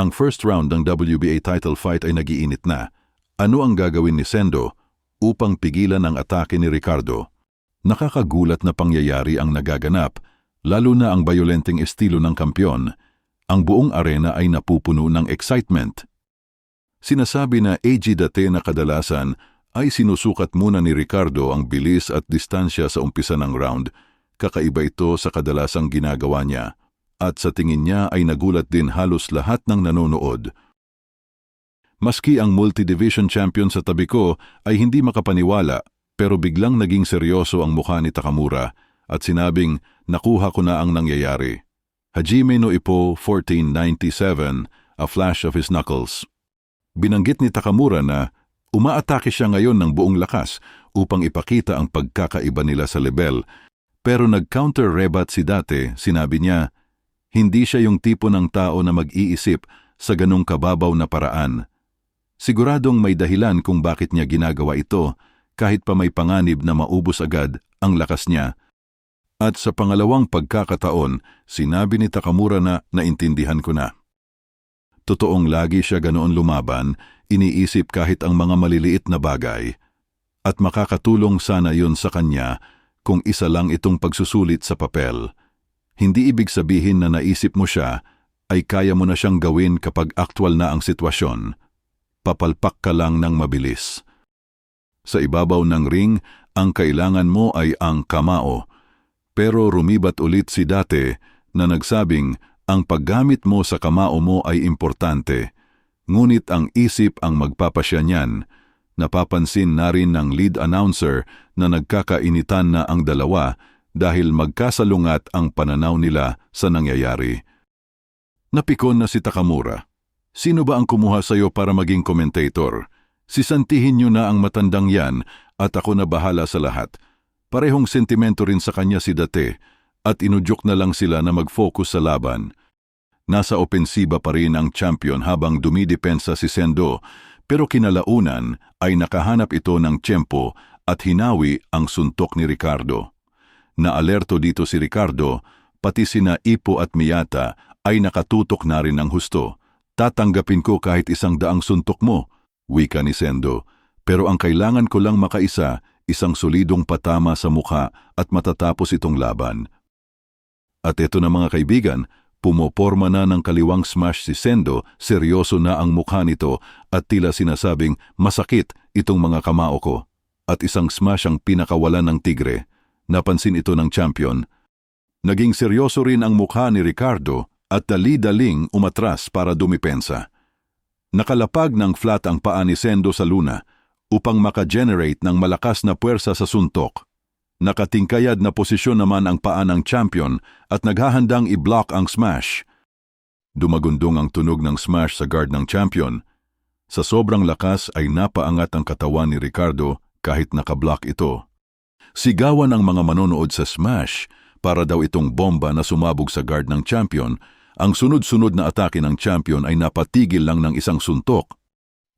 Ang first round ng WBA title fight ay nagiinit na. Ano ang gagawin ni Sendo upang pigilan ang atake ni Ricardo? Nakakagulat na pangyayari ang nagaganap, lalo na ang bayolenteng estilo ng kampyon. Ang buong arena ay napupuno ng excitement. Sinasabi na AG dati na kadalasan ay sinusukat muna ni Ricardo ang bilis at distansya sa umpisa ng round. Kakaiba ito sa kadalasang ginagawa niya. At sa tingin niya ay nagulat din halos lahat ng nanonood. Maski ang multi-division champion sa tabi ko ay hindi makapaniwala, pero biglang naging seryoso ang mukha ni Takamura at sinabing nakuha ko na ang nangyayari. Hajime no Ippo, 1497, a flash of his knuckles. Binanggit ni Takamura na umaatake siya ngayon ng buong lakas upang ipakita ang pagkakaiba nila sa level, pero nag-counter rebat si Date, sinabi niya, hindi siya yung tipo ng tao na mag-iisip sa ganong kababaw na paraan. Siguradong may dahilan kung bakit niya ginagawa ito kahit pa may panganib na maubos agad ang lakas niya. At sa pangalawang pagkakataon, sinabi ni Takamura na naintindihan ko na. Totoong lagi siya ganoon lumaban, iniisip kahit ang mga maliliit na bagay. At makakatulong sana yun sa kanya kung isa lang itong pagsusulit sa papel. Hindi ibig sabihin na naisip mo siya ay kaya mo na siyang gawin kapag aktwal na ang sitwasyon. Papalpak ka lang ng mabilis. Sa ibabaw ng ring, ang kailangan mo ay ang kamao. Pero rumibat ulit si Date na nagsabing ang paggamit mo sa kamao mo ay importante. Ngunit ang isip ang magpapasya niyan. Napapansin na rin ng lead announcer na nagkakainitan na ang dalawa dahil magkasalungat ang pananaw nila sa nangyayari. Napikon na si Takamura. Sino ba ang kumuha sa'yo para maging commentator? Sisantihin niyo na ang matandang yan at ako na bahala sa lahat. Parehong sentimento rin sa kanya si Date at inudyok na lang sila na mag-focus sa laban. Nasa opensiba pa rin ang champion habang dumidepensa si Sendo, pero kinalaunan ay nakahanap ito ng tiyempo at hinawi ang suntok ni Ricardo. Naalerto dito si Ricardo, pati sina Ippo at Miyata ay nakatutok na rin ng husto. Tatanggapin ko kahit 100 suntok mo, wika ni Sendo, pero ang kailangan ko lang makaisa, isang solidong patama sa mukha at matatapos itong laban. At eto na mga kaibigan, pumoporma na ng kaliwang smash si Sendo, seryoso na ang mukha nito at tila sinasabing masakit itong mga kamao ko. At isang smash ang pinakawalan ng tigre. Napansin ito ng champion. Naging seryoso rin ang mukha ni Ricardo at dali-daling umatras para dumipensa. Nakalapag ng flat ang paa ni Sendo sa luna upang maka-generate ng malakas na puwersa sa suntok. Nakatingkayad na posisyon naman ang paa ng champion at naghahandang i-block ang smash. Dumagundong ang tunog ng smash sa guard ng champion. Sa sobrang lakas ay napaangat ang katawan ni Ricardo kahit nakablock ito. Sigawan ang mga manonood sa smash para daw itong bomba na sumabog sa guard ng champion. Ang sunod-sunod na atake ng champion ay napatigil lang ng isang suntok.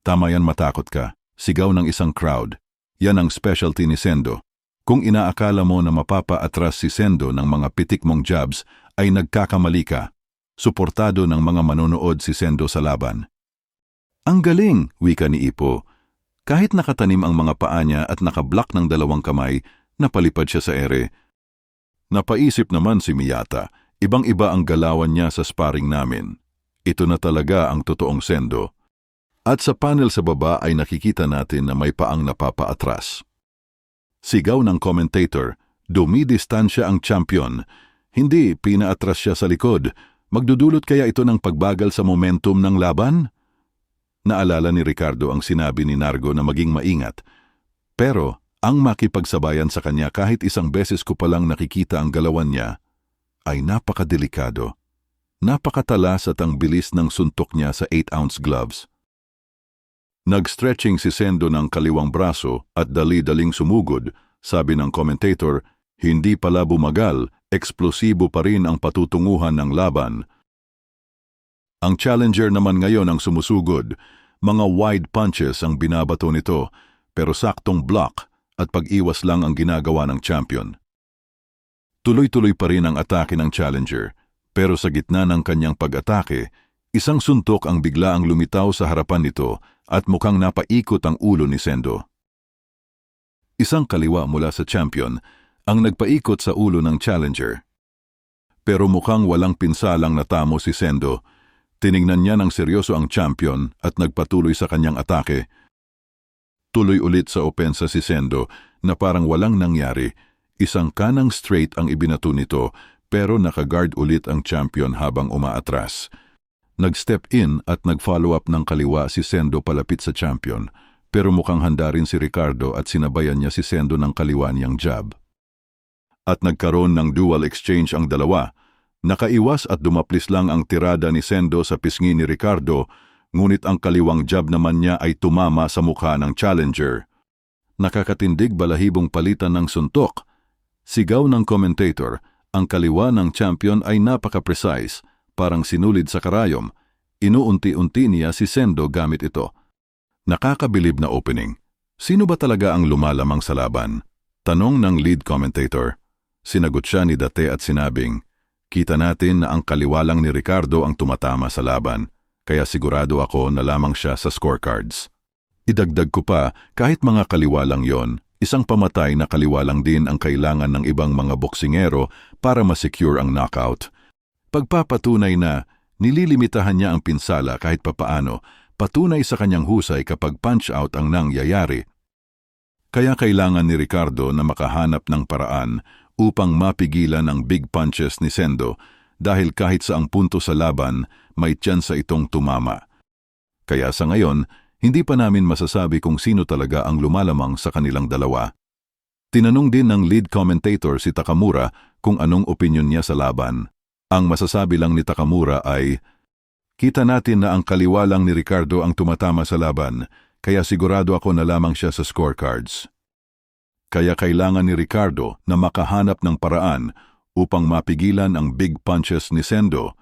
Tama yan, matakot ka. Sigaw ng isang crowd. Yan ang specialty ni Sendo. Kung inaakala mo na mapapa-atras si Sendo ng mga pitik mong jabs, ay nagkakamali ka. Suportado ng mga manonood si Sendo sa laban. Ang galing, wika ni Ippo. Kahit nakatanim ang mga paa niya at nakablock ng 2 kamay, napalipad siya sa ere. Napaisip naman si Miyata, ibang-iba ang galawan niya sa sparring namin. Ito na talaga ang totoong Sendo. At sa panel sa baba ay nakikita natin na may paang napapaatras. Sigaw ng commentator, dumidistansya ang champion. Hindi, pinaatras siya sa likod. Magdudulot kaya ito ng pagbagal sa momentum ng laban? Naalala ni Ricardo ang sinabi ni Nargo na maging maingat. Pero ang makipagsabayan sa kanya kahit 1 beses ko palang nakikita ang galawan niya ay napakadelikado. Napakatalas at ang bilis ng suntok niya sa 8-ounce gloves. Nag-stretching si Sendo ng kaliwang braso at dali-daling sumugod. Sabi ng commentator, hindi pala bumagal, eksplosibo pa rin ang patutunguhan ng laban. Ang challenger naman ngayon ang sumusugod. Mga wide punches ang binabato nito, pero saktong block at pag-iwas lang ang ginagawa ng champion. Tuloy-tuloy pa rin ang atake ng challenger, pero sa gitna ng kanyang pag-atake, Isang suntok ang biglaang lumitaw sa harapan nito at mukhang napaikot ang ulo ni Sendo. Isang kaliwa mula sa champion ang nagpaikot sa ulo ng challenger. Pero mukhang walang pinsalang natamo si Sendo. Tiningnan niya ng seryoso ang champion at nagpatuloy sa kanyang atake. Tuloy ulit sa opensa si Sendo na parang walang nangyari. Isang kanang straight ang ibinato nito pero nakaguard ulit ang champion habang umaatras. Nag-step in at nag-follow up ng kaliwa si Sendo palapit sa champion pero mukhang handa rin si Ricardo at sinabayan niya si Sendo ng kaliwa niyang jab. At nagkaroon ng dual exchange ang dalawa. Nakaiwas at dumaplis lang ang tirada ni Sendo sa pisngi ni Ricardo, ngunit ang kaliwang jab naman niya ay tumama sa mukha ng challenger. Nakakatindig balahibong palitan ng suntok. Sigaw ng commentator, ang kaliwa ng champion ay napaka-precise, parang sinulid sa karayom. Inuunti-unti niya si Sendo gamit ito. Nakakabilib na opening. Sino ba talaga ang lumalamang sa laban? Tanong ng lead commentator. Sinagot siya ni Date at sinabing, kita natin na ang kaliwa lang ni Ricardo ang tumatama sa laban, kaya sigurado ako na lamang siya sa scorecards. Idagdag ko pa, kahit mga kaliwa lang yon, isang pamatay na kaliwa lang din ang kailangan ng ibang mga boksingero para ma-secure ang knockout. Pagpapatunay na nililimitahan niya ang pinsala kahit papaano, patunay sa kanyang husay kapag punch-out ang nangyayari. Kaya kailangan ni Ricardo na makahanap ng paraan upang mapigilan ang big punches ni Sendo dahil kahit sa ang punto sa laban, may tsansa itong tumama. Kaya sa ngayon, hindi pa namin masasabi kung sino talaga ang lumalamang sa kanilang dalawa. Tinanong din ng lead commentator si Takamura kung anong opinyon niya sa laban. Ang masasabi lang ni Takamura ay, kita natin na ang kaliwa lang ni Ricardo ang tumatama sa laban, kaya sigurado ako na lamang siya sa scorecards. Kaya kailangan ni Ricardo na makahanap ng paraan upang mapigilan ang big punches ni Sendo.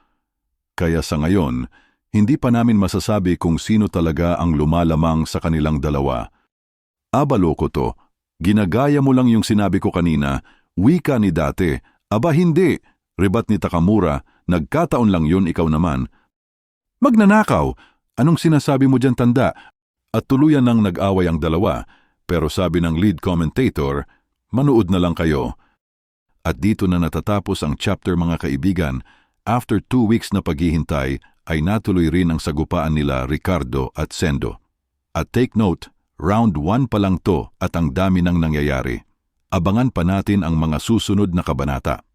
Kaya sa ngayon, hindi pa namin masasabi kung sino talaga ang lumalamang sa kanilang dalawa. Loko to, ginagaya mo lang yung sinabi ko kanina, wika ni Date. Aba hindi, ribat ni Takamura, nagkataon lang yun ikaw naman. Magnanakaw, anong sinasabi mo dyan tanda? At tuluyan nang nag-away ang dalawa. Pero sabi ng lead commentator, manood na lang kayo. At dito na natatapos ang chapter mga kaibigan. After 2 weeks na paghihintay, ay natuloy rin ang sagupaan nila Ricardo at Sendo. At take note, round 1 pa lang to at ang dami nang nangyayari. Abangan pa natin ang mga susunod na kabanata.